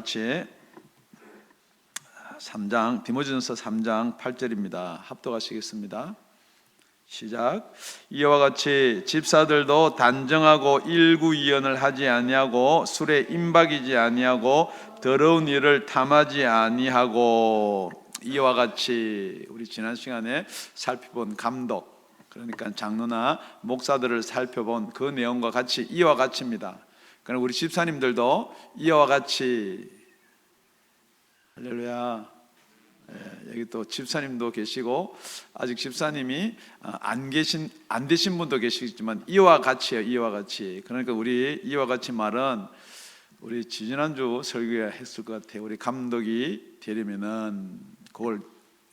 같이 3장 디모데전서 3장 8절입니다. 합독하시겠습니다. 시작. 이와 같이 집사들도 단정하고 일구이연을 하지 아니하고 술에 임박이지 아니하고 더러운 일을 탐하지 아니하고. 이와 같이 우리 지난 시간에 살펴본 감독, 그러니까 장로나 목사들을 살펴본 그 내용과 같이 이와 같이입니다. 그러나 우리 집사님들도 이와 같이, 할렐루야. 여기 또 집사님도 계시고 아직 집사님이 안 되신 분도 계시지만 이와 같이요, 이와 같이. 그러니까 우리 이와 같이 말은 우리 지지난주 설교에 했을 것 같아요. 우리 감독이 되려면은 그걸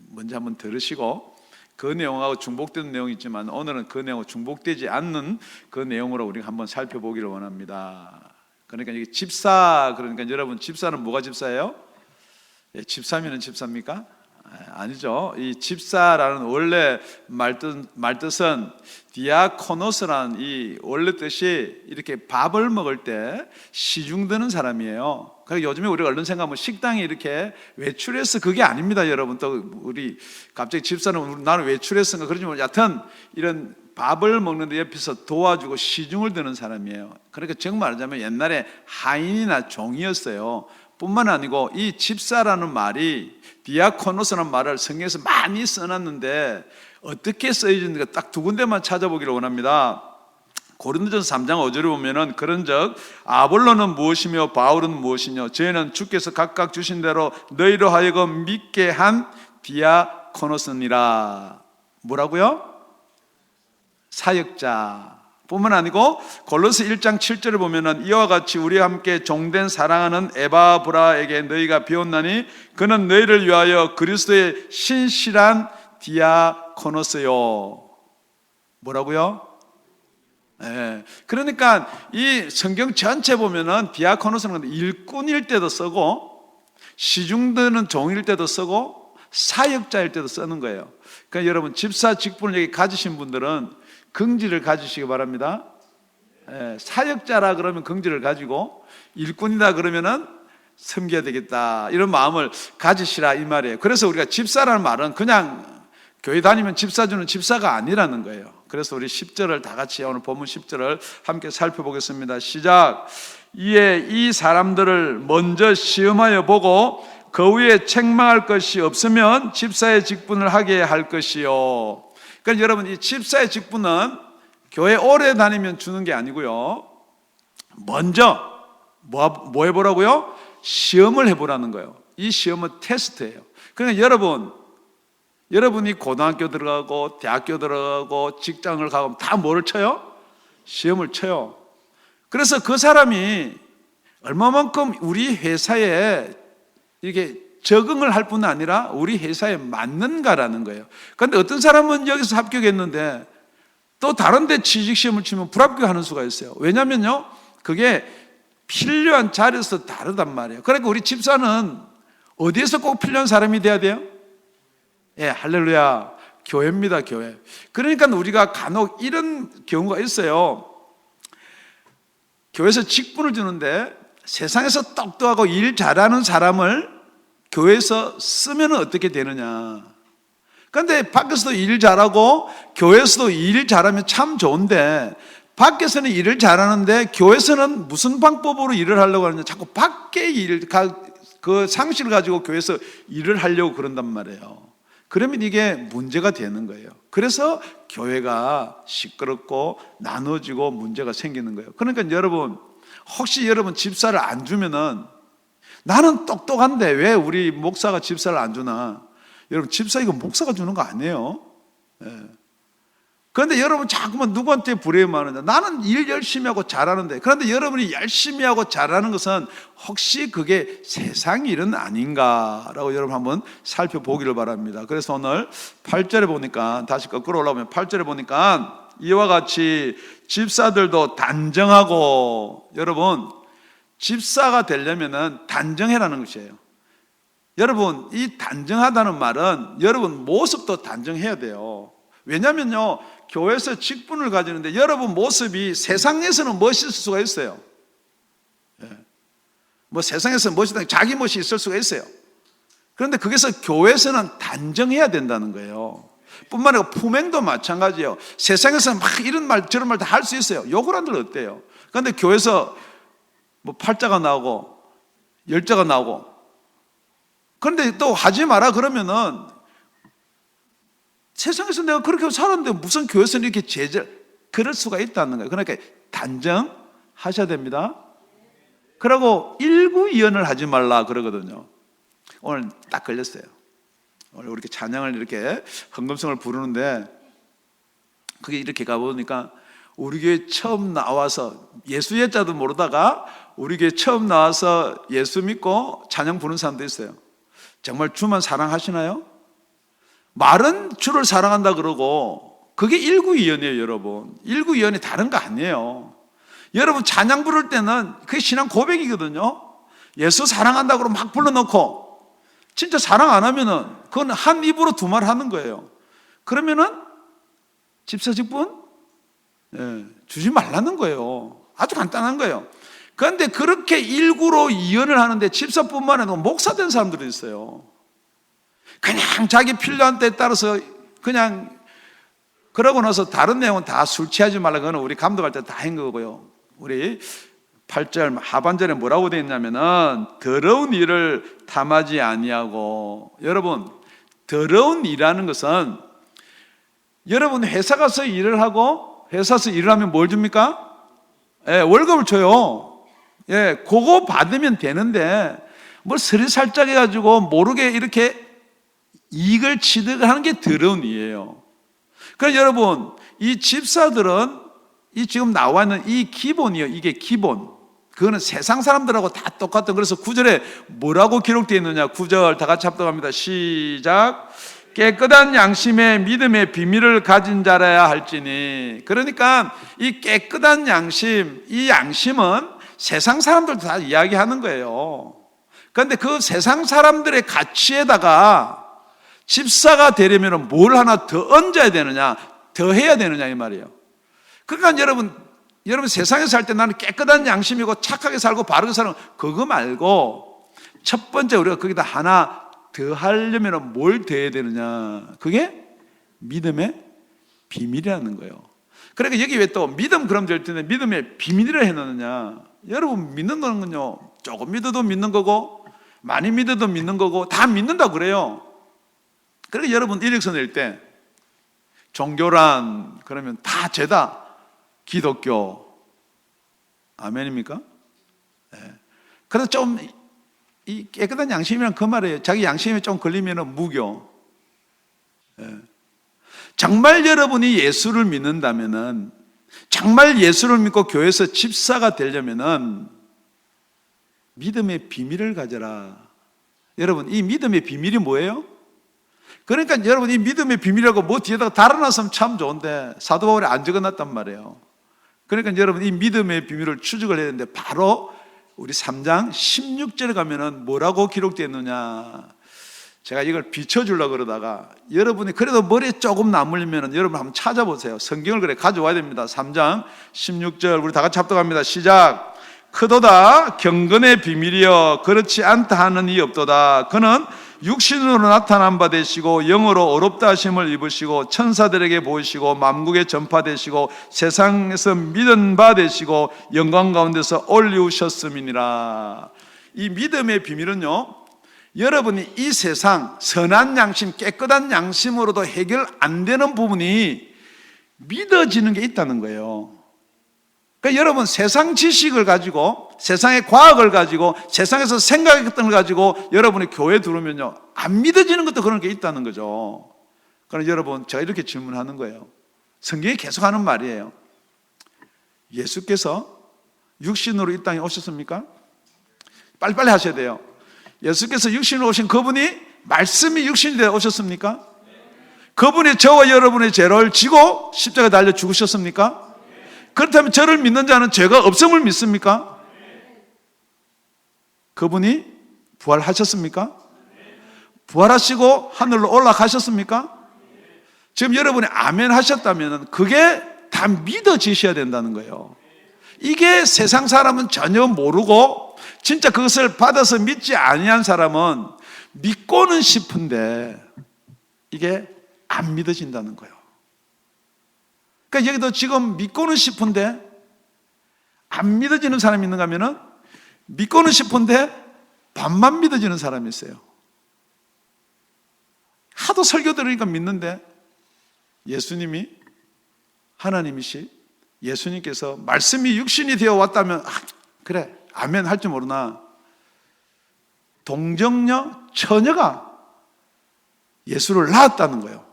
먼저 한번 들으시고 그 내용하고 중복되는 내용이 있지만 오늘은 그 내용하고 중복되지 않는 그 내용으로 우리가 한번 살펴보기를 원합니다. 그러니까 이게 집사, 그러니까 여러분 집사는 뭐가 집사예요? 집사면은 집사입니까? 아니죠. 이 집사라는 원래 말뜻은 디아코노스라는 이 원래 뜻이 이렇게 밥을 먹을 때 시중드는 사람이에요. 그러니까 요즘에 우리가 얼른 생각하면 식당에 이렇게 외출해서 그게 아닙니다, 여러분. 또 우리 갑자기 집사는 나는 외출했은가 그러지만 여하튼 이런 밥을 먹는데 옆에서 도와주고 시중을 드는 사람이에요. 그러니까 정말 말하자면 옛날에 하인이나 종이었어요. 뿐만 아니고 이 집사라는 말이 디아코노스라는 말을 성경에서 많이 써놨는데 어떻게 쓰여지는가 딱 두 군데만 찾아보기를 원합니다. 고린도전서 3장 5절에 보면은 그런즉 아볼로는 무엇이며 바울은 무엇이뇨 저희는 주께서 각각 주신 대로 너희로 하여금 믿게 한 디아코노스니라. 뭐라고요? 사역자 뿐만 아니고 골로새 1장 7절에 보면은 이와 같이 우리와 함께 종된 사랑하는 에바브라에게 너희가 배웠나니 그는 너희를 위하여 그리스도의 신실한 디아코노스요. 뭐라고요? 그러니까 이 성경 전체 보면은 디아코노스는 일꾼일 때도 쓰고 시중드는 종일 때도 쓰고 사역자일 때도 쓰는 거예요. 그러니까 여러분 집사 직분을 여기 가지신 분들은 긍지를 가지시기 바랍니다. 사역자라 그러면 긍지를 가지고 일꾼이다 그러면은 섬겨야 되겠다 이런 마음을 가지시라 이 말이에요. 그래서 우리가 집사라는 말은 그냥 교회 다니면 집사 주는 집사가 아니라는 거예요. 그래서 우리 10절을 다 같이 오늘 본문 10절을 함께 살펴보겠습니다. 시작. 이에 이 사람들을 먼저 시험하여 보고 그 위에 책망할 것이 없으면 집사의 직분을 하게 할 것이요. 그러니까 여러분 이 집사의 직분은 교회 오래 다니면 주는 게 아니고요. 먼저 뭐 해보라고요? 시험을 해보라는 거예요. 이 시험은 테스트예요. 그러니까 여러분이 고등학교 들어가고 대학교 들어가고 직장을 가고 다 뭐를 쳐요? 시험을 쳐요. 그래서 그 사람이 얼마만큼 우리 회사에 이게 적응을 할 뿐 아니라 우리 회사에 맞는가라는 거예요. 그런데 어떤 사람은 여기서 합격했는데 또 다른 데 취직시험을 치면 불합격하는 수가 있어요. 왜냐면요 그게 필요한 자리에서 다르단 말이에요. 그러니까 우리 집사는 어디에서 꼭 필요한 사람이 돼야 돼요? 할렐루야, 교회입니다, 교회. 그러니까 우리가 간혹 이런 경우가 있어요. 교회에서 직분을 주는데 세상에서 똑똑하고 일 잘하는 사람을 교회에서 쓰면 어떻게 되느냐. 그런데 밖에서도 일 잘하고 교회에서도 일 잘하면 참 좋은데 밖에서는 일을 잘하는데 교회에서는 무슨 방법으로 일을 하려고 하느냐. 자꾸 밖에 그 상식을 가지고 교회에서 일을 하려고 그런단 말이에요. 그러면 이게 문제가 되는 거예요. 그래서 교회가 시끄럽고 나눠지고 문제가 생기는 거예요. 그러니까 여러분 혹시 여러분 집사를 안 주면은 나는 똑똑한데 왜 우리 목사가 집사를 안 주나? 여러분 집사 이거 목사가 주는 거 아니에요. 그런데 여러분 자꾸만 누구한테 부레임하느냐. 나는 일 열심히 하고 잘하는데. 그런데 여러분이 열심히 하고 잘하는 것은 혹시 그게 세상 일은 아닌가라고 여러분 한번 살펴보기를 바랍니다. 그래서 오늘 8절에 보니까 다시 거꾸로 올라오면 8절에 보니까 이와 같이 집사들도 단정하고. 여러분 집사가 되려면은 단정해라는 것이에요. 여러분 이 단정하다는 말은 여러분 모습도 단정해야 돼요. 왜냐면요 교회에서 직분을 가지는데 여러분 모습이 세상에서는 멋있을 수가 있어요. 뭐 세상에서 무엇이든 자기 멋이 있을 수가 있어요. 그런데 거기서 교회에서는 단정해야 된다는 거예요. 뿐만 아니라 품행도 마찬가지예요. 세상에서 막 이런 말 저런 말 다 할 수 있어요. 욕을 한들 어때요? 그런데 교회에서 뭐 팔자가 나오고 열자가 나오고, 그런데 또 하지 마라 그러면은 세상에서 내가 그렇게 살았는데 무슨 교회에서는 이렇게 그럴 수가 있다는 거예요. 그러니까 단정하셔야 됩니다. 그러고 일구이연을 하지 말라 그러거든요. 오늘 딱 걸렸어요. 오늘 이렇게 찬양을 이렇게 헌금성을 부르는데, 그게 이렇게 가보니까 우리 교회 처음 나와서 예수 예자도 모르다가 우리 교회 처음 나와서 예수 믿고 찬양 부르는 사람도 있어요. 정말 주만 사랑하시나요? 말은 주를 사랑한다 그러고 그게 일구이연이에요. 여러분, 일구이연이 다른 거 아니에요. 여러분, 찬양 부를 때는 그게 신앙 고백이거든요. 예수 사랑한다 그러고 막 불러놓고 진짜 사랑 안 하면은 그건 한 입으로 두 말 하는 거예요. 그러면은 집사직분 주지 말라는 거예요. 아주 간단한 거예요. 그런데 그렇게 일구로 이연을 하는데 집사뿐만 아니라 목사 된 사람들도 있어요. 그냥 자기 필요한 때에 따라서 그냥, 그러고 나서 다른 내용은 다 술 취하지 말라, 그거는 우리 감독할 때 다 한 거고요. 우리 8절 하반절에 뭐라고 되어 있냐면은 더러운 일을 탐하지 아니하고. 여러분, 더러운 일이라는 것은, 여러분 회사 가서 일을 하고 회사에서 일을 하면 뭘 줍니까? 월급을 줘요. 그거 받으면 되는데 뭘 스리살짝 해가지고 모르게 이렇게 이익을 취득을 하는 게 더러운 일이에요. 그래서 여러분, 이 집사들은 이 지금 나와 있는 이 기본이요, 이게 기본. 그거는 세상 사람들하고 다 똑같은. 그래서 9절에 뭐라고 기록되어 있느냐? 9절 다 같이 합독합니다. 시작. 깨끗한 양심의 믿음의 비밀을 가진 자라야 할지니. 그러니까 이 깨끗한 양심, 이 양심은 세상 사람들도 다 이야기하는 거예요. 그런데 그 세상 사람들의 가치에다가 집사가 되려면 뭘 하나 더 얹어야 되느냐, 더 해야 되느냐 이 말이에요. 그러니까 여러분 세상에 살 때 나는 깨끗한 양심이고 착하게 살고 바르게 사는 그거 말고 첫 번째 우리가 거기다 하나 더 하려면 뭘 더 해야 되느냐, 그게 믿음의 비밀이라는 거예요. 그러니까 여기 왜 또 믿음 그럼 될 텐데 믿음의 비밀이라 해놓느냐. 여러분, 믿는다는 건요, 조금 믿어도 믿는 거고 많이 믿어도 믿는 거고 다 믿는다고 그래요. 그러니까 여러분 이력서 낼 때 종교란 그러면 다 죄다 기독교, 아멘입니까? 그래서 좀 이 깨끗한 양심이란 그 말이에요. 자기 양심에 좀 걸리면 무교. 정말 여러분이 예수를 믿는다면은, 정말 예수를 믿고 교회에서 집사가 되려면은 믿음의 비밀을 가져라. 여러분, 이 믿음의 비밀이 뭐예요? 그러니까 여러분, 이 믿음의 비밀이라고 뭐 뒤에다가 달아놨으면 참 좋은데 사도 바울이 안 적어놨단 말이에요. 그러니까 여러분, 이 믿음의 비밀을 추적을 해야 되는데 바로 우리 3장 16절에 가면은 뭐라고 기록되어 있느냐. 제가 이걸 비춰주려고 그러다가 여러분이 그래도 머리에 조금 남으려면 여러분 한번 찾아보세요. 성경을 그래 가져와야 됩니다. 3장 16절 우리 다 같이 합독합니다. 시작. 크도다 경건의 비밀이여 그렇지 않다 하는 이 없도다. 그는 육신으로 나타난 바 되시고 영으로 어렵다 하심을 입으시고 천사들에게 보이시고 만국에 전파되시고 세상에서 믿은 바 되시고 영광 가운데서 올리우셨음이니라. 이 믿음의 비밀은요, 여러분이 이 세상 선한 양심, 깨끗한 양심으로도 해결 안 되는 부분이 믿어지는 게 있다는 거예요. 그러니까 여러분, 세상 지식을 가지고, 세상의 과학을 가지고, 세상에서 생각했던 걸 가지고 여러분이 교회 들어오면요, 안 믿어지는 것도 그런 게 있다는 거죠. 그러나 여러분, 제가 이렇게 질문하는 거예요. 성경이 계속 하는 말이에요. 예수께서 육신으로 이 땅에 오셨습니까? 빨리빨리 하셔야 돼요. 예수께서 육신으로 오신 그분이 말씀이 육신이 되어 오셨습니까? 그분이 저와 여러분의 죄를 지고 십자가에 달려 죽으셨습니까? 그렇다면 저를 믿는 자는 죄가 없음을 믿습니까? 그분이 부활하셨습니까? 부활하시고 하늘로 올라가셨습니까? 지금 여러분이 아멘 하셨다면 그게 다 믿어지셔야 된다는 거예요. 이게 세상 사람은 전혀 모르고 진짜 그것을 받아서 믿지 아니한 사람은 믿고는 싶은데 이게 안 믿어진다는 거예요. 그러니까 여기도 지금 믿고는 싶은데 안 믿어지는 사람이 있는가 하면은 믿고는 싶은데 반만 믿어지는 사람이 있어요. 하도 설교 들으니까 믿는데 예수님이 하나님이시 예수님께서 말씀이 육신이 되어 왔다면 그래 아멘 할 줄 모르나 동정녀 처녀가 예수를 낳았다는 거예요.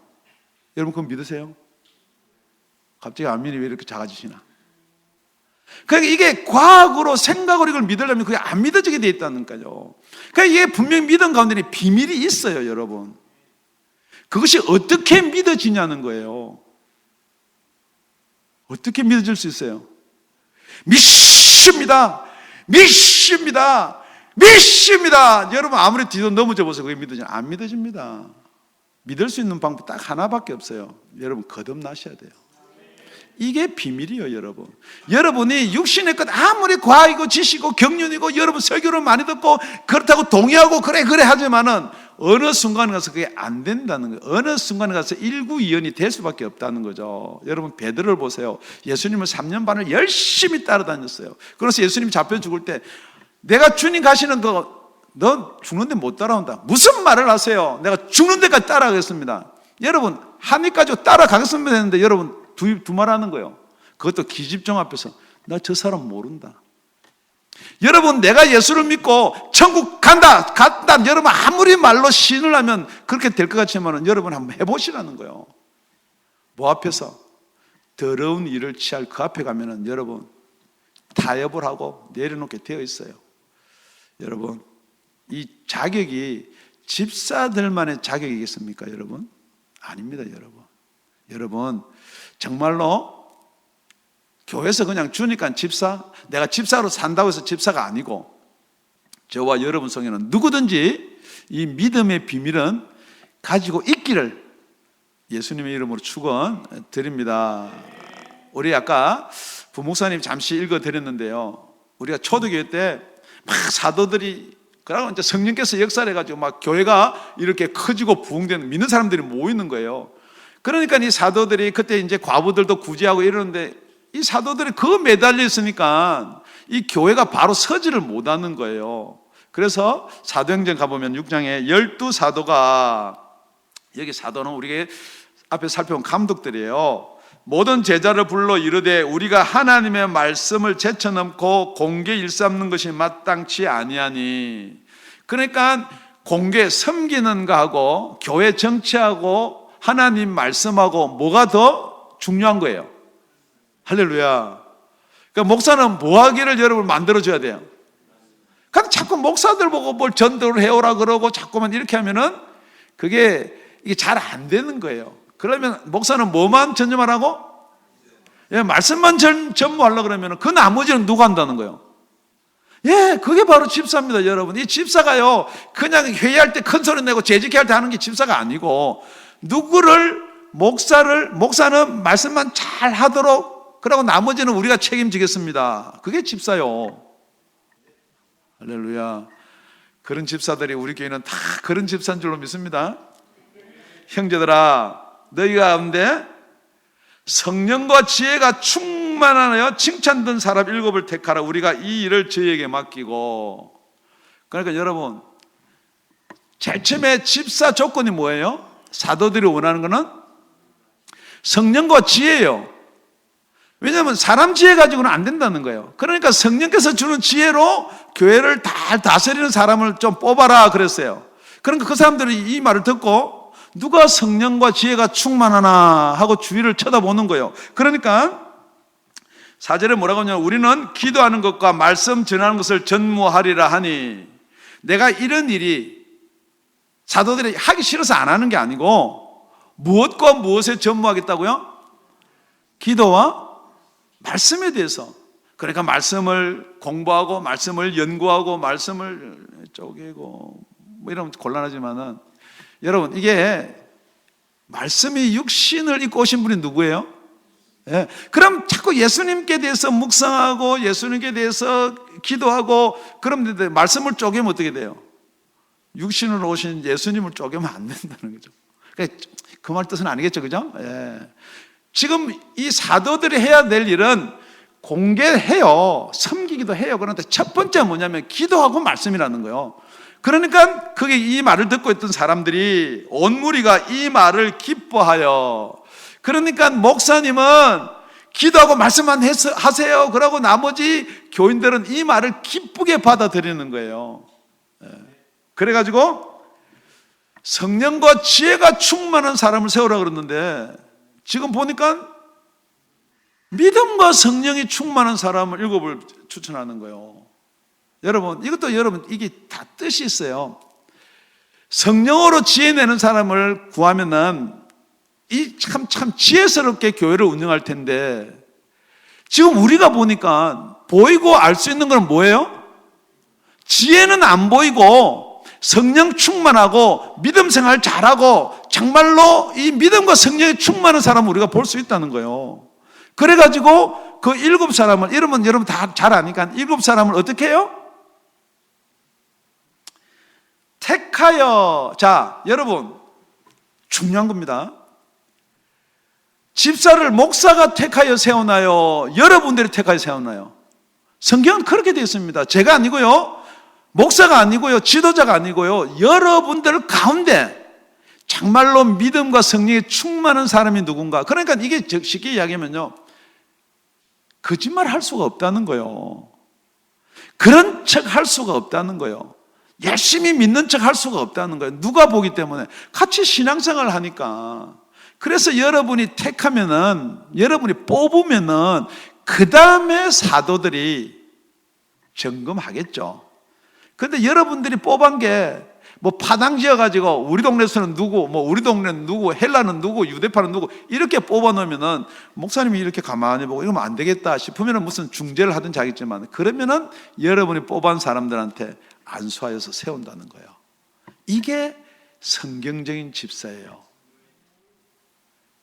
여러분 그거 믿으세요? 갑자기 아멘이 왜 이렇게 작아지시나? 그러니까 이게 과학으로 생각으로 이걸 믿으려면 그게 안 믿어지게 돼 있다는 거죠. 그러니까 이게 분명히 믿음 가운데 비밀이 있어요, 여러분. 그것이 어떻게 믿어지냐는 거예요. 어떻게 믿어질 수 있어요? 믿습니다. 믿습니다. 믿습니다. 여러분 아무리 뒤로 넘어져 보세요. 그게 믿어지냐? 안 믿어집니다. 믿을 수 있는 방법 딱 하나밖에 없어요. 여러분 거듭나셔야 돼요. 이게 비밀이에요, 여러분. 여러분이 육신의 것 아무리 과학이고 지식이고 경륜이고 여러분 설교를 많이 듣고 그렇다고 동의하고 그래 하지만은 어느 순간에 가서 그게 안 된다는 거예요. 어느 순간에 가서 일구이연이 될 수밖에 없다는 거죠. 여러분 베드로를 보세요. 예수님을 3년 반을 열심히 따라다녔어요. 그래서 예수님이 잡혀 죽을 때 내가 주님 가시는 넌 죽는데 못 따라온다. 무슨 말을 하세요? 내가 죽는 데까지 따라가겠습니다. 여러분 한 입까지 따라가겠습니다 했는데 여러분 두 말 하는 거예요. 그것도 기집종 앞에서 나 저 사람 모른다. 여러분 내가 예수를 믿고 천국 간다 여러분 아무리 말로 신을 하면 그렇게 될 것 같지만 여러분 한번 해보시라는 거예요. 뭐 앞에서 더러운 일을 취할 그 앞에 가면은 여러분 타협을 하고 내려놓게 되어 있어요. 여러분 이 자격이 집사들만의 자격이겠습니까 여러분? 아닙니다 여러분. 여러분 정말로 교회에서 그냥 주니까 집사, 내가 집사로 산다고 해서 집사가 아니고 저와 여러분 속에는 누구든지 이 믿음의 비밀은 가지고 있기를 예수님의 이름으로 축원드립니다. 우리 아까 부목사님 잠시 읽어드렸는데요. 우리가 초대교회 때 막 사도들이 그러고 이제 성령께서 역사를 해가지고 막 교회가 이렇게 커지고 부흥되는 믿는 사람들이 모이는 거예요. 그러니까 이 사도들이 그때 이제 과부들도 구제하고 이러는데 이 사도들이 그거 매달려 있으니까 이 교회가 바로 서지를 못하는 거예요. 그래서 사도행전 가보면 6장에 12사도가 여기 사도는 우리가 앞에 살펴본 감독들이에요. 모든 제자를 불러 이르되 우리가 하나님의 말씀을 제쳐넘고 공개 일삼는 것이 마땅치 아니하니. 그러니까 공개 섬기는 거하고 교회 정치하고 하나님 말씀하고 뭐가 더 중요한 거예요? 할렐루야. 그러니까 목사는 뭐 하기를 여러분 만들어줘야 돼요. 그러니까 자꾸 목사들 보고 뭘 전도를 해오라 그러고 자꾸만 이렇게 하면은 이게 잘 안 되는 거예요. 그러면 목사는 뭐만 전념하라고? 예, 말씀만 전무하려고 그러면 그 나머지는 누가 한다는 거예요? 예, 그게 바로 집사입니다, 여러분. 이 집사가요, 그냥 회의할 때 큰 소리 내고 재직할 때 하는 게 집사가 아니고, 목사는 말씀만 잘 하도록, 그러고 나머지는 우리가 책임지겠습니다. 그게 집사요. 할렐루야. 그런 집사들이 우리 교회는 다 그런 집사인 줄로 믿습니다. 형제들아, 너희 가운데 성령과 지혜가 충만하여 칭찬된 사람 7을 택하라. 우리가 이 일을 저희에게 맡기고. 그러니까 여러분, 제일 처음에 집사 조건이 뭐예요? 사도들이 원하는 것은 성령과 지혜예요. 왜냐하면 사람 지혜 가지고는 안 된다는 거예요. 그러니까 성령께서 주는 지혜로 교회를 잘 다스리는 사람을 좀 뽑아라 그랬어요. 그러니까 그 사람들이 이 말을 듣고 누가 성령과 지혜가 충만하나 하고 주위를 쳐다보는 거예요. 그러니까 4절에 뭐라고 하냐면 우리는 기도하는 것과 말씀 전하는 것을 전무하리라 하니. 내가 이런 일이 사도들이 하기 싫어서 안 하는 게 아니고 무엇과 무엇에 전무하겠다고요? 기도와 말씀에 대해서. 그러니까 말씀을 공부하고 말씀을 연구하고 말씀을 쪼개고 뭐 이러면 곤란하지만은 여러분 이게 말씀이 육신을 입고 오신 분이 누구예요? 예. 그럼 자꾸 예수님께 대해서 묵상하고 예수님께 대해서 기도하고 그럼 말씀을 쪼개면 어떻게 돼요? 육신으로 오신 예수님을 쪼개면 안 된다는 거죠. 그 말 뜻은 아니겠죠, 그죠? 예. 지금 이 사도들이 해야 될 일은 공개해요. 섬기기도 해요. 그런데 첫 번째 뭐냐면 기도하고 말씀이라는 거예요. 그러니까 그게 이 말을 듣고 있던 사람들이 온 무리가 이 말을 기뻐하여, 그러니까 목사님은 기도하고 말씀만 하세요. 그러고 나머지 교인들은 이 말을 기쁘게 받아들이는 거예요. 그래가지고 성령과 지혜가 충만한 사람을 세우라 그랬는데 지금 보니까 믿음과 성령이 충만한 사람을 7을 추천하는 거예요. 여러분, 이게 다 뜻이 있어요. 성령으로 지혜 내는 사람을 구하면은 참 지혜스럽게 교회를 운영할 텐데, 지금 우리가 보니까 보이고 알 수 있는 건 뭐예요? 지혜는 안 보이고 성령 충만하고 믿음 생활 잘하고 정말로 이 믿음과 성령이 충만한 사람을 우리가 볼 수 있다는 거예요. 그래가지고 그 7사람을, 이러면 여러분 다 잘 아니까 7사람을 어떻게 해요? 택하여. 자, 여러분 중요한 겁니다. 집사를 목사가 택하여 세우나요? 여러분들이 택하여 세우나요? 성경은 그렇게 되어 있습니다. 제가 아니고요, 목사가 아니고요, 지도자가 아니고요, 여러분들 가운데 정말로 믿음과 성령이 충만한 사람이 누군가. 그러니까 이게 쉽게 이야기하면요, 거짓말 할 수가 없다는 거예요. 그런 척 할 수가 없다는 거예요. 열심히 믿는 척 할 수가 없다는 거예요. 누가 보기 때문에. 같이 신앙생활을 하니까. 그래서 여러분이 택하면은, 여러분이 뽑으면은 그 다음에 사도들이 점검하겠죠. 그런데 여러분들이 뽑은 게 뭐 파당 지어가지고 우리 동네에서는 누구, 뭐 우리 동네는 누구, 헬라는 누구, 유대파는 누구 이렇게 뽑아놓으면은 목사님이 이렇게 가만히 보고 이러면 안 되겠다 싶으면은 무슨 중재를 하든지 하겠지만, 그러면은 여러분이 뽑은 사람들한테 안수하여서 세운다는 거예요. 이게 성경적인 집사예요.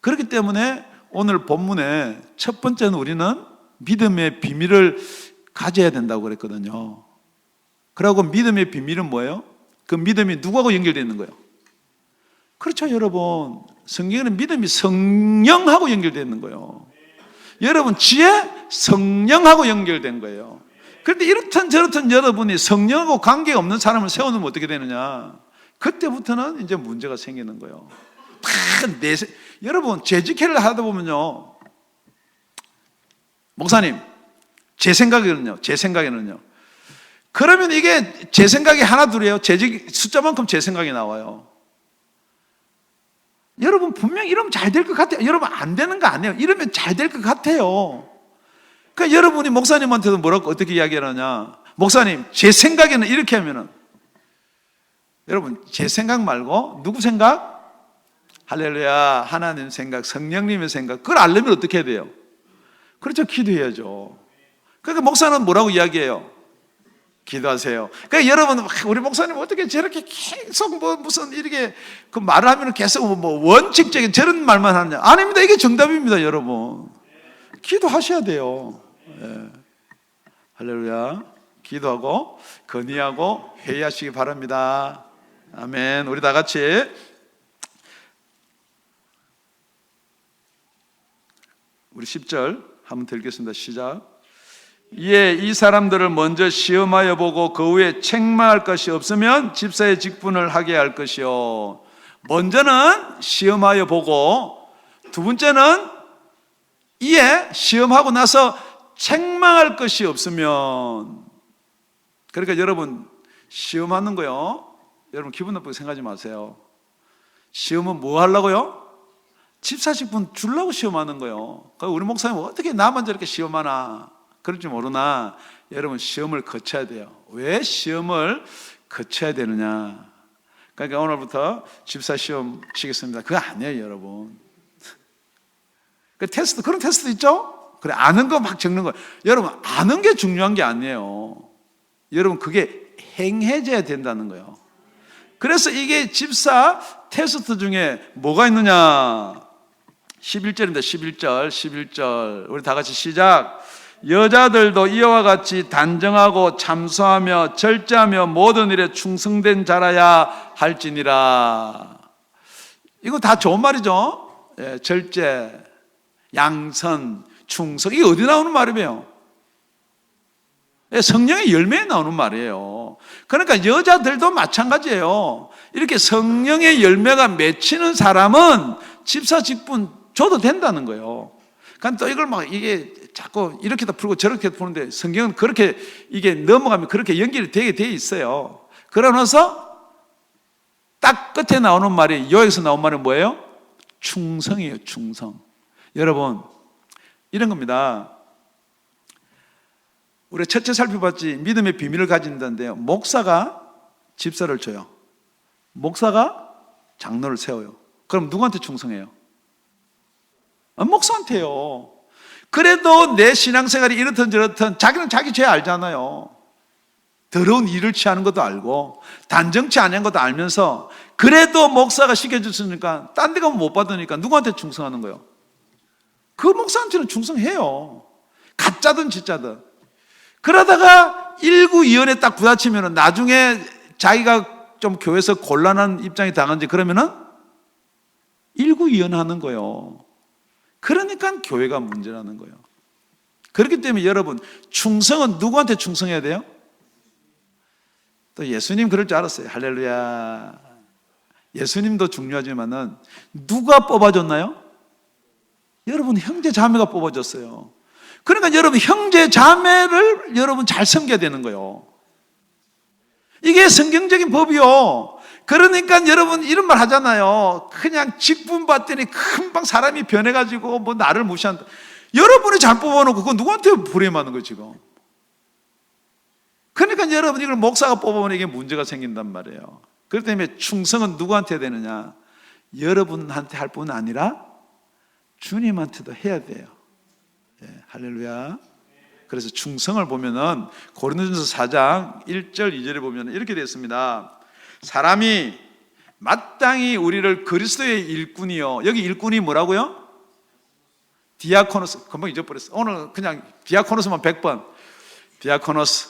그렇기 때문에 오늘 본문의 첫 번째는 우리는 믿음의 비밀을 가져야 된다고 그랬거든요. 그리고 믿음의 비밀은 뭐예요? 그 믿음이 누구하고 연결되어 있는 거예요? 그렇죠, 여러분. 성경에는 믿음이 성령하고 연결되어 있는 거예요. 여러분, 지혜, 성령하고 연결된 거예요. 그런데 이렇든 저렇든 여러분이 성령하고 관계가 없는 사람을 세워놓으면 어떻게 되느냐? 그때부터는 이제 문제가 생기는 거예요. 여러분, 재직회를 하다 보면요, 목사님, 제 생각에는요, 그러면 이게 제 생각이 하나 둘이에요. 재직 숫자만큼 제 생각이 나와요. 여러분, 분명히 이러면 잘 될 것 같아요. 여러분, 안 되는 거 아니에요. 이러면 잘 될 것 같아요. 그러니까 여러분이 목사님한테도 뭐라고 어떻게 이야기하느냐? 목사님, 제 생각에는 이렇게 하면은, 여러분, 제 생각 말고 누구 생각? 할렐루야, 하나님 생각, 성령님의 생각, 그걸 알려면 어떻게 해야 돼요? 그렇죠, 기도해야죠. 그러니까 목사는 뭐라고 이야기해요? 기도하세요. 그러니까 여러분, 우리 목사님 어떻게 저렇게 계속 뭐 무슨 이렇게 그 말을 하면 계속 뭐 원칙적인 저런 말만 하느냐? 아닙니다. 이게 정답입니다, 여러분. 기도하셔야 돼요. 예. 할렐루야. 기도하고 건의하고 회의하시기 바랍니다. 아멘. 우리 다 같이 우리 10절 한번 더 읽겠습니다. 시작. 이에 이 사람들을 먼저 시험하여 보고 그 후에 책망할 것이 없으면 집사의 직분을 하게 할 것이요. 먼저는 시험하여 보고, 두 번째는 이에 시험하고 나서 책망할 것이 없으면. 그러니까 여러분, 시험하는 거요, 여러분 기분 나쁘게 생각하지 마세요. 시험은 뭐 하려고요? 집사 직분 주려고 시험하는 거예요. 우리 목사님 어떻게 나만 저렇게 시험하나 그럴지 모르나, 여러분 시험을 거쳐야 돼요. 왜 시험을 거쳐야 되느냐? 그러니까 오늘부터 집사 시험 치겠습니다. 그거 아니에요, 여러분. 그 테스트, 그런 테스트 있죠? 그래, 아는 거 막 적는 거. 여러분, 아는 게 중요한 게 아니에요. 여러분, 그게 행해져야 된다는 거예요. 그래서 이게 집사 테스트 중에 뭐가 있느냐? 11절입니다. 11절. 우리 다 같이 시작. 여자들도 이와 같이 단정하고 참소하며 절제하며 모든 일에 충성된 자라야 할지니라. 이거 다 좋은 말이죠. 예, 절제, 양선, 충성. 이게 어디 나오는 말이에요? 예, 성령의 열매에 나오는 말이에요. 그러니까 여자들도 마찬가지예요. 이렇게 성령의 열매가 맺히는 사람은 집사 직분 줘도 된다는 거예요. 그러니까 또 이걸 막 이게 자꾸 이렇게도 풀고 저렇게도 푸는데 성경은 그렇게 이게 넘어가면 그렇게 연결이 되게 돼 있어요. 그러면서 딱 끝에 나오는 말이, 여기서 나온 말은 뭐예요? 충성이에요, 충성. 여러분, 이런 겁니다. 우리 첫째 살펴봤지, 믿음의 비밀을 가진다는데요. 목사가 집사를 줘요. 목사가 장로를 세워요. 그럼 누구한테 충성해요? 목사한테요. 그래도 내 신앙생활이 이렇든 저렇든 자기는 자기 죄 알잖아요. 더러운 일을 취하는 것도 알고 단정치 않은 것도 알면서 그래도 목사가 시켜줬으니까 딴 데 가면 못 받으니까 누구한테 충성하는 거예요? 그 목사한테는 충성해요. 가짜든 진짜든. 그러다가 일구이연에 딱 부딪히면 나중에 자기가 좀 교회에서 곤란한 입장이 당한지 그러면은 일구이연하는 거예요. 그러니까 교회가 문제라는 거예요. 그렇기 때문에 여러분, 충성은 누구한테 충성해야 돼요? 또 예수님 그럴 줄 알았어요. 할렐루야. 예수님도 중요하지만은 누가 뽑아줬나요? 여러분 형제 자매가 뽑아줬어요. 그러니까 여러분 형제 자매를 여러분 잘 섬겨야 되는 거예요. 이게 성경적인 법이요. 그러니까 여러분 이런 말 하잖아요. 그냥 직분 받더니 금방 사람이 변해가지고 뭐 나를 무시한다. 여러분이 잘 뽑아놓고 그거 누구한테 불임하는 거예요 지금. 그러니까 여러분 이걸 목사가 뽑아보면 이게 문제가 생긴단 말이에요. 그렇기 때문에 충성은 누구한테 해야 되느냐? 여러분한테 할 뿐 아니라 주님한테도 해야 돼요. 예, 할렐루야. 그래서 충성을 보면은 고린도전서 4장 1절 2절에 보면 이렇게 되어 있습니다. 사람이 마땅히 우리를 그리스도의 일꾼이요. 여기 일꾼이 뭐라고요? 디아코노스. 금방 잊어버렸어. 오늘 그냥 디아코노스만 100번. 디아코노스.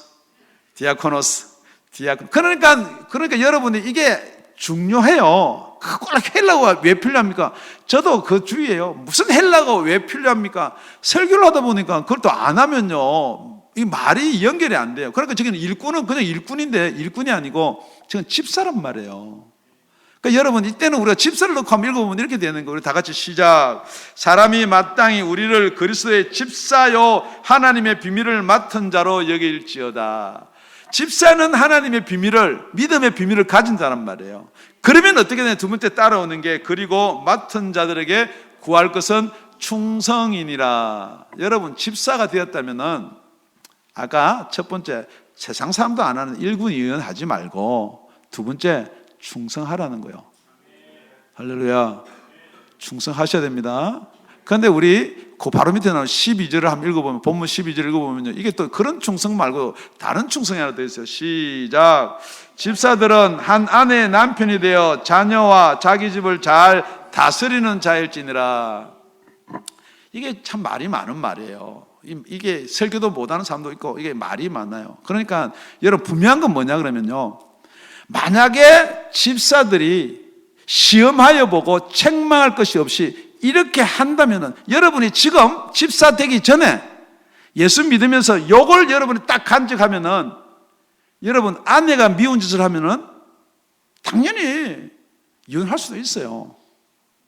그러니까 여러분이 이게 중요해요. 꼭 헬라어가 왜 필요합니까? 저도 그 주의예요. 무슨 헬라어가 왜 필요합니까? 설교를 하다 보니까 그걸 또 안 하면요, 이 말이 연결이 안 돼요. 그러니까 저기는 일꾼은 그냥 일꾼인데 일꾼이 아니고 지금 집사란 말이에요. 그러니까 여러분 이때는 우리가 집사를 넣고 한번 읽어보면 이렇게 되는 거예요. 우리 다 같이 시작. 사람이 마땅히 우리를 그리스도의 집사요 하나님의 비밀을 맡은 자로 여길지어다. 집사는 하나님의 비밀을, 믿음의 비밀을 가진 자란 말이에요. 그러면 어떻게 되냐? 두 번째 따라오는 게, 그리고 맡은 자들에게 구할 것은 충성이니라. 여러분 집사가 되었다면은 아까 첫 번째 세상 사람도 안 하는 일군이연 하지 말고 두 번째 충성하라는 거예요. 할렐루야. 충성하셔야 됩니다. 그런데 우리 그 바로 밑에 나오는 12절을 한번 읽어보면, 본문 12절 읽어보면요, 이게 또 그런 충성 말고 다른 충성이 하나 되어 있어요. 시작. 집사들은 한 아내의 남편이 되어 자녀와 자기 집을 잘 다스리는 자일지니라. 이게 참 말이 많은 말이에요. 이게 설교도 못하는 사람도 있고 이게 말이 많아요. 그러니까 여러분 분명한 건 뭐냐 그러면요, 만약에 집사들이 시험하여 보고 책망할 것이 없이 이렇게 한다면은, 여러분이 지금 집사 되기 전에 예수 믿으면서 요걸 여러분이 딱 간직하면은, 여러분 아내가 미운 짓을 하면은 당연히 이혼할 수도 있어요.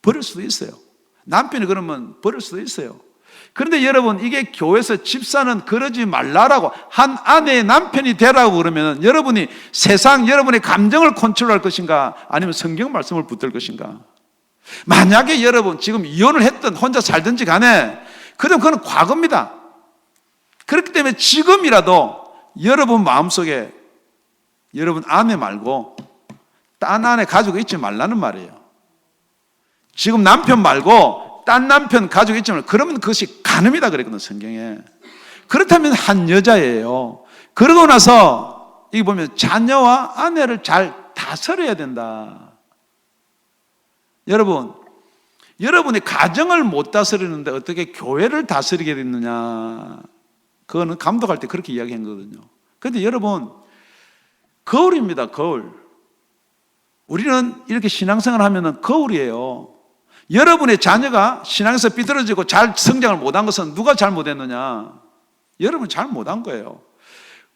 버릴 수도 있어요. 남편이 그러면 버릴 수도 있어요. 그런데 여러분 이게 교회에서 집사는 그러지 말라라고, 한 아내의 남편이 되라고 그러면 여러분이 세상 여러분의 감정을 컨트롤할 것인가, 아니면 성경 말씀을 붙들 것인가? 만약에 여러분 지금 이혼을 했든 혼자 살든지 간에, 그럼 그건 과거입니다. 그렇기 때문에 지금이라도 여러분 마음속에 여러분 아내 말고 딴 아내 가지고 있지 말라는 말이에요. 지금 남편 말고 딴 남편 가지고 있지 말라. 그러면 그것이 간음이다 그랬거든요, 성경에. 그렇다면 한 여자예요. 그러고 나서 이게 보면 자녀와 아내를 잘 다스려야 된다. 여러분 여러분이 가정을 못 다스리는데 어떻게 교회를 다스리게 됐느냐. 그거는 감독할 때 그렇게 이야기한 거거든요. 그런데 여러분, 거울입니다. 거울. 우리는 이렇게 신앙생활 하면은 거울이에요. 여러분의 자녀가 신앙에서 삐뚤어지고 잘 성장을 못한 것은 누가 잘못했느냐? 여러분 잘못한 거예요.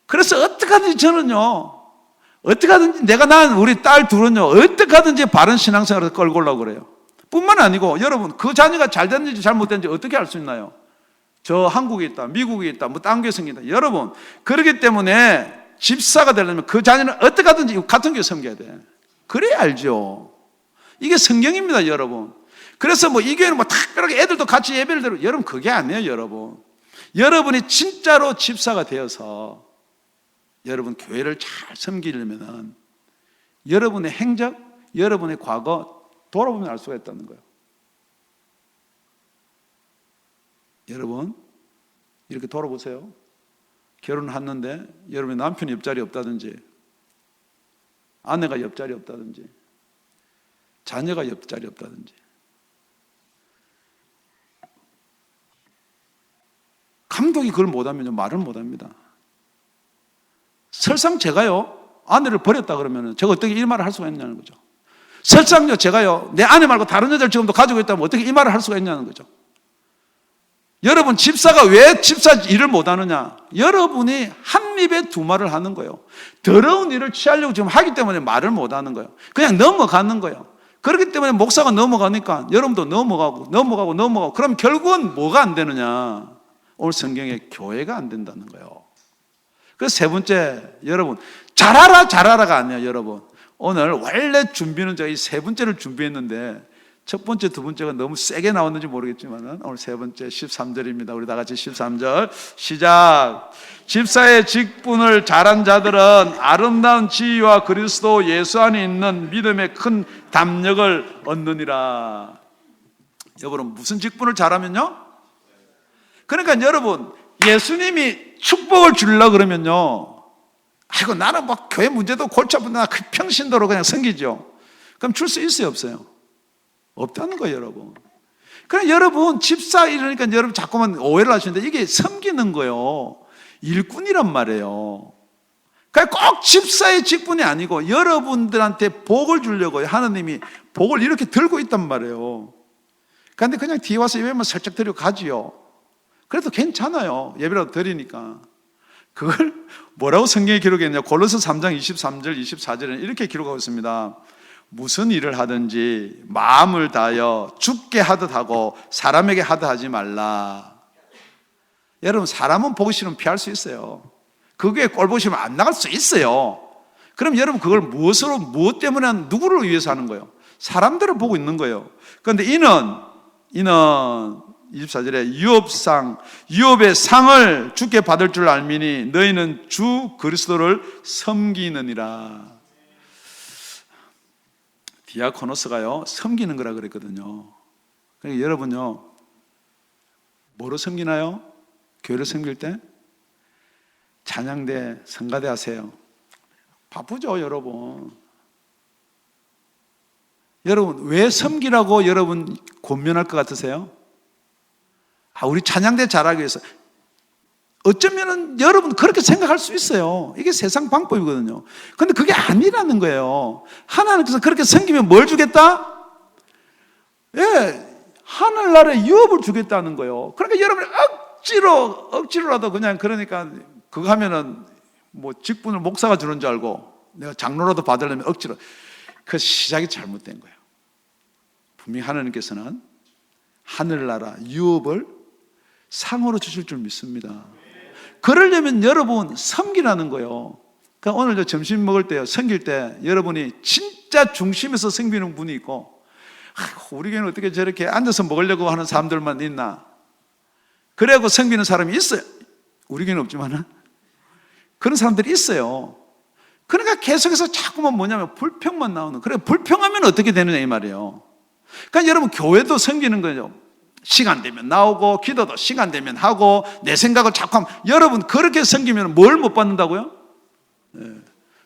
그래서 어떻게 하든지 저는요, 어떻게 하든지 내가 낳은 우리 딸 둘은요, 어떻게 하든지 바른 신앙생활을 끌고 오려고 그래요. 뿐만 아니고 여러분, 그 자녀가 잘 됐는지 잘못됐는지 어떻게 알 수 있나요? 저 한국에 있다, 미국에 있다, 뭐 딴 교회 섬긴다. 여러분, 그렇기 때문에 집사가 되려면 그 자녀는 어떻게 하든지 같은 교회 섬겨야 돼. 그래야 알죠. 이게 성경입니다, 여러분. 그래서 뭐 이 교회는 뭐 특별하게 애들도 같이 예배를 드리고, 여러분 그게 아니에요, 여러분. 여러분이 진짜로 집사가 되어서 여러분 교회를 잘 섬기려면 여러분의 행적, 여러분의 과거 돌아보면 알 수가 있다는 거예요. 여러분 이렇게 돌아보세요. 결혼했는데 여러분의 남편이 옆자리 없다든지, 아내가 옆자리 없다든지, 자녀가 옆자리 없다든지, 감독이 그걸 못하면 말을 못합니다. 설상 제가요, 아내를 버렸다 그러면 제가 어떻게 이 말을 할 수가 있냐는 거죠. 설상요, 제가요, 내 아내 말고 다른 여자를 지금도 가지고 있다면 어떻게 이 말을 할 수가 있냐는 거죠. 여러분, 집사가 왜 집사 일을 못하느냐? 여러분이 한 입에 두 말을 하는 거예요. 더러운 일을 취하려고 지금 하기 때문에 말을 못하는 거예요. 그냥 넘어가는 거예요. 그렇기 때문에 목사가 넘어가니까 여러분도 넘어가고 그럼 결국은 뭐가 안 되느냐? 오늘 성경에 교회가 안 된다는 거예요. 그래서 세 번째, 여러분 잘하라가 아니에요. 여러분 오늘 원래 준비는 저희 세 번째를 준비했는데 첫 번째, 두 번째가 너무 세게 나왔는지 모르겠지만 오늘 세 번째 13절입니다. 우리 다 같이 13절 시작. 집사의 직분을 잘한 자들은 아름다운 지위와 그리스도 예수 안에 있는 믿음의 큰 담력을 얻느니라. 여러분 무슨 직분을 잘하면요? 그러니까 여러분 예수님이 축복을 주려고 그러면요, 아이고 나는 막 교회 문제도 골치 아픈데 그 평신도로 그냥 섬기죠. 그럼 줄 수 있어요, 없어요? 없다는 거예요, 여러분. 그럼 여러분 집사 이러니까 여러분 자꾸만 오해를 하시는데 이게 섬기는 거예요. 일꾼이란 말이에요. 그러니까 꼭 집사의 직분이 아니고 여러분들한테 복을 주려고 하나님이 복을 이렇게 들고 있단 말이에요. 그런데 그냥 뒤에 와서 예배만 살짝 드리고 가지요. 그래도 괜찮아요. 예배라도 드리니까. 그걸 뭐라고 성경에 기록했냐? 골로새 3장 23절 24절에는 이렇게 기록하고 있습니다. 무슨 일을 하든지 마음을 다하여 죽게 하듯 하고 사람에게 하듯 하지 말라. 여러분 사람은 보기 싫으면 피할 수 있어요. 그게 꼴 보시면 안 나갈 수 있어요. 그럼 여러분 그걸 무엇 때문에 누구를 위해서 하는 거예요? 사람들을 보고 있는 거예요. 그런데 이는 24절에 유업의 상을 주께 받을 줄 알미니 너희는 주 그리스도를 섬기느니라. 디아코노스가요 섬기는 거라 그랬거든요. 그러니까 여러분요 뭐로 섬기나요? 교회를 섬길 때 찬양대, 성가대 하세요. 바쁘죠, 여러분. 여러분 왜 섬기라고 여러분 권면할 것 같으세요? 우리 찬양대 잘하기 위해서. 어쩌면은 여러분 그렇게 생각할 수 있어요. 이게 세상 방법이거든요. 그런데 그게 아니라는 거예요. 하나님께서 그렇게 섬기면 뭘 주겠다? 하늘나라에 유업을 주겠다는 거예요. 그러니까 여러분이 억지로라도 그냥 그러니까 그거 하면은 뭐 직분을 목사가 주는 줄 알고 내가 장로라도 받으려면 억지로. 그 시작이 잘못된 거예요. 분명히 하나님께서는 하늘나라 유업을 상으로 주실 줄 믿습니다. 그러려면 여러분 섬기라는 거예요. 그러니까 오늘 점심 먹을 때요, 섬길 때 여러분이 진짜 중심에서 섬기는 분이 있고, 우리 교회는 어떻게 저렇게 앉아서 먹으려고 하는 사람들만 있나? 그래갖고 섬기는 사람이 있어요. 우리 교회는 없지만은 그런 사람들이 있어요. 그러니까 계속해서 자꾸만 뭐냐면 불평만 나오는. 그래 불평하면 어떻게 되느냐 이 말이에요. 그러니까 여러분 교회도 섬기는 거죠. 시간 되면 나오고 기도도 시간 되면 하고 내 생각을 자꾸 하면, 여러분 그렇게 섬기면 뭘 못 받는다고요?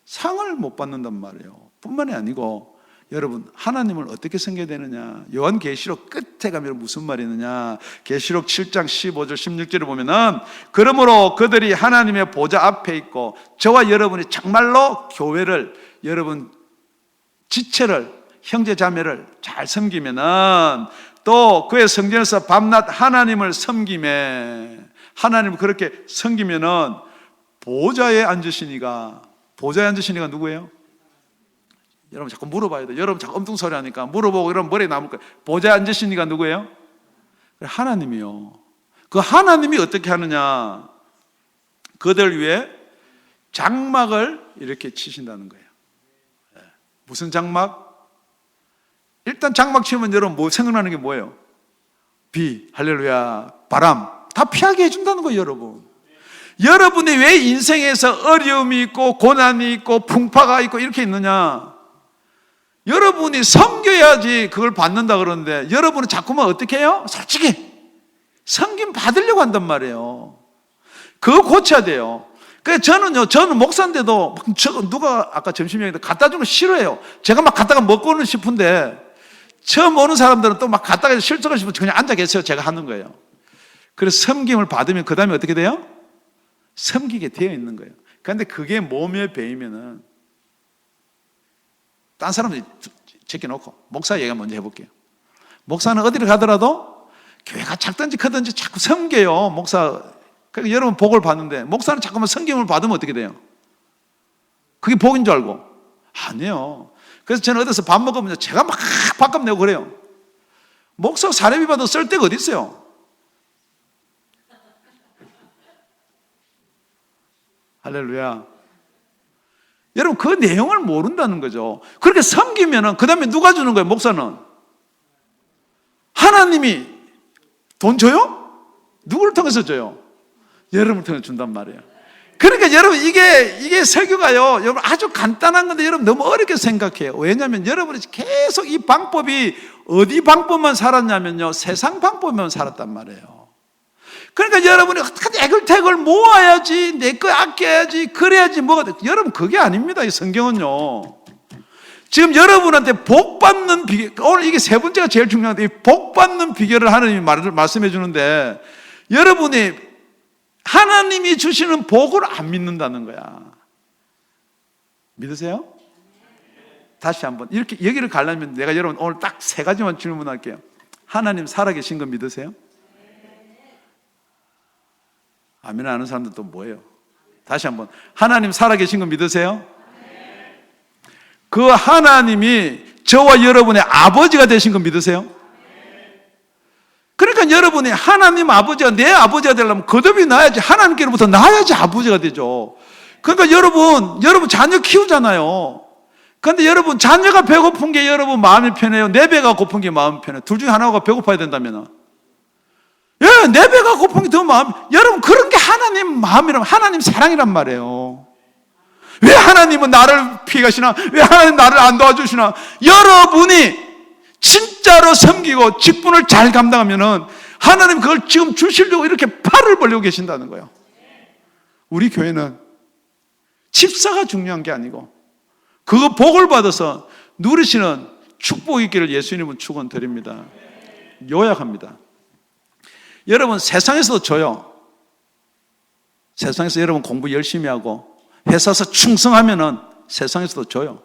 상을 못 받는단 말이에요. 뿐만이 아니고 여러분, 하나님을 어떻게 섬겨야 되느냐? 요한계시록 끝에 가면 무슨 말이 있느냐? 계시록 7장 15절 16절을 보면은, 그러므로 그들이 하나님의 보좌 앞에 있고 저와 여러분이 정말로 교회를, 여러분 지체를, 형제 자매를 잘 섬기면은, 또 그의 성전에서 밤낮 하나님을 섬김에, 하나님을 그렇게 섬기면은 보좌에 앉으시니가, 보좌에 앉으시니가 누구예요? 여러분 자꾸 물어봐야 돼요. 여러분 자꾸 엉뚱 소리 하니까 물어보고 이러면 머리에 남을 거예요. 보좌에 앉으시니가 누구예요? 하나님이요. 그 하나님이 어떻게 하느냐? 그들 위해 장막을 이렇게 치신다는 거예요. 무슨 장막? 일단 장막 치면 여러분 뭐 생각나는 게 뭐예요? 비, 할렐루야, 바람 다 피하게 해준다는 거예요. 여러분이 왜 인생에서 어려움이 있고 고난이 있고 풍파가 있고 이렇게 있느냐? 여러분이 섬겨야지 그걸 받는다 그러는데, 여러분은 자꾸만 어떻게 해요? 솔직히 섬김 받으려고 한단 말이에요. 그거 고쳐야 돼요. 그래서 저는 목사인데도 누가 아까 점심 얘기했는데 갖다 주는 거 싫어해요. 제가 막 갖다가 먹고는 싶은데, 처음 오는 사람들은 또 막 갖다가 실적을 싶으면 그냥 앉아 계세요. 제가 하는 거예요. 그래서 섬김을 받으면 그 다음에 어떻게 돼요? 섬기게 되어 있는 거예요. 그런데 그게 몸에 배이면은, 딴 사람들 제껴놓고 목사 얘기 먼저 해볼게요. 목사는 어디를 가더라도 교회가 작든지 크든지 자꾸 섬겨요. 목사. 그러니까 여러분 복을 받는데, 목사는 자꾸만 섬김을 받으면 어떻게 돼요? 그게 복인 줄 알고? 아니에요. 그래서 저는 어디서 밥 먹으면 제가 막 밥값 내고 그래요. 목사 사례비 받아 쓸 데가 어디 있어요? 할렐루야. 여러분 그 내용을 모른다는 거죠. 그렇게 섬기면은 그 다음에 누가 주는 거예요? 목사는 하나님이 돈 줘요? 누구를 통해서 줘요? 여러분을 통해서 준단 말이에요. 그러니까 여러분 이게 설교가요, 여러분 아주 간단한 건데 여러분 너무 어렵게 생각해요. 왜냐하면 여러분이 계속 이 방법이 어디 방법만 살았냐면요, 세상 방법만 살았단 말이에요. 그러니까 여러분이 어떻게 애글태글 모아야지, 내 거 아껴야지, 그래야지 뭐가 돼. 여러분 그게 아닙니다. 이 성경은요. 지금 여러분한테 복 받는 비결, 오늘 이게 세 번째가 제일 중요한데, 이 복 받는 비결을 하나님이 말씀해 주는데, 여러분이 하나님이 주시는 복을 안 믿는다는 거야. 믿으세요? 다시 한번 이렇게 여기를 가려면 내가 여러분 오늘 딱 세 가지만 질문할게요. 하나님 살아계신 거 믿으세요? 아멘 하는 사람들 또 뭐예요? 다시 한번, 하나님 살아계신 거 믿으세요? 그 하나님이 저와 여러분의 아버지가 되신 거 믿으세요? 그러니까 여러분이 하나님 아버지가 내 아버지가 되려면 거듭이 나야지, 하나님께로부터 나야지 아버지가 되죠. 그러니까 여러분 자녀 키우잖아요. 그런데 여러분 자녀가 배고픈 게 여러분 마음이 편해요? 내 배가 고픈 게 마음이 편해요? 둘 중에 하나가 배고파야 된다면, 예, 내 배가 고픈 게 더 마음. 여러분 그런 게 하나님 마음이라면, 하나님 사랑이란 말이에요. 왜 하나님은 나를 피하시나? 왜 하나님 나를 안 도와주시나? 여러분이 진짜로 섬기고 직분을 잘 감당하면은 하나님 그걸 지금 주시려고 이렇게 팔을 벌리고 계신다는 거예요. 우리 교회는 집사가 중요한 게 아니고 그거 복을 받아서 누리시는 축복이 있기를 예수님은 축원드립니다. 요약합니다. 여러분 세상에서도 줘요. 세상에서 여러분 공부 열심히 하고 회사에서 충성하면은 세상에서도 줘요.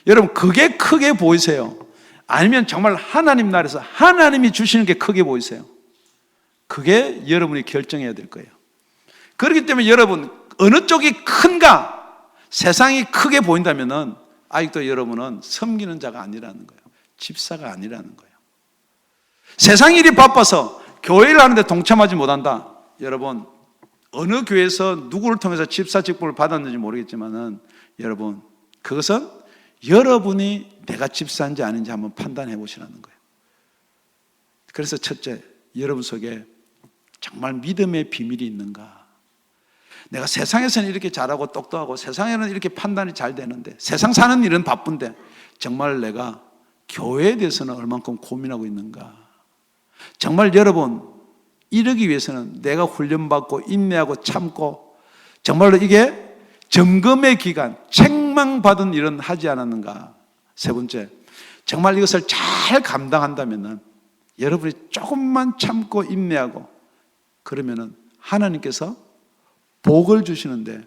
여러분 그게 크게 보이세요? 아니면 정말 하나님 나라에서 하나님이 주시는 게 크게 보이세요? 그게 여러분이 결정해야 될 거예요. 그렇기 때문에 여러분 어느 쪽이 큰가, 세상이 크게 보인다면은 아직도 여러분은 섬기는 자가 아니라는 거예요. 집사가 아니라는 거예요. 세상 일이 바빠서 교회를 하는데 동참하지 못한다. 여러분 어느 교회에서 누구를 통해서 집사 직분을 받았는지 모르겠지만은 여러분 그것은 여러분이 내가 집사인지 아닌지 한번 판단해 보시라는 거예요. 그래서 첫째, 여러분 속에 정말 믿음의 비밀이 있는가? 내가 세상에서는 이렇게 잘하고 똑똑하고 세상에는 이렇게 판단이 잘 되는데, 세상 사는 일은 바쁜데 정말 내가 교회에 대해서는 얼만큼 고민하고 있는가? 정말 여러분 이러기 위해서는 내가 훈련받고 인내하고 참고 정말로 이게 점검의 기간, 책망받은 일은 하지 않았는가? 세 번째, 정말 이것을 잘 감당한다면은 여러분이 조금만 참고 인내하고 그러면은 하나님께서 복을 주시는데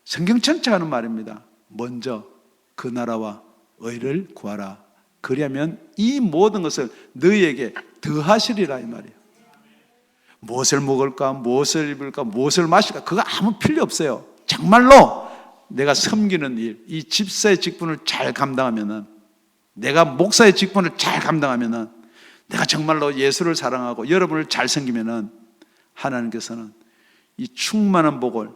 성경 전체가 하는 말입니다. 먼저 그 나라와 의를 구하라. 그리하면 이 모든 것을 너희에게 더하시리라 이 말이에요. 무엇을 먹을까, 무엇을 입을까, 무엇을 마실까 그거 아무 필요 없어요. 정말로 내가 섬기는 일, 이 집사의 직분을 잘 감당하면은, 내가 목사의 직분을 잘 감당하면은, 내가 정말로 예수를 사랑하고 여러분을 잘 섬기면은 하나님께서는 이 충만한 복을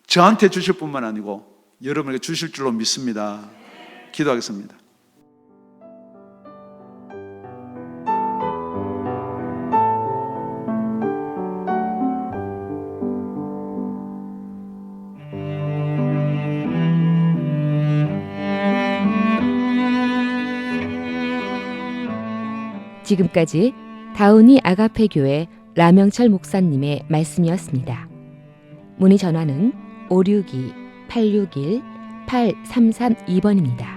저한테 주실 뿐만 아니고 여러분에게 주실 줄로 믿습니다. 기도하겠습니다. 지금까지 다운이 아가페 교회 라명철 목사님의 말씀이었습니다. 문의 전화는 562-861-8332번입니다.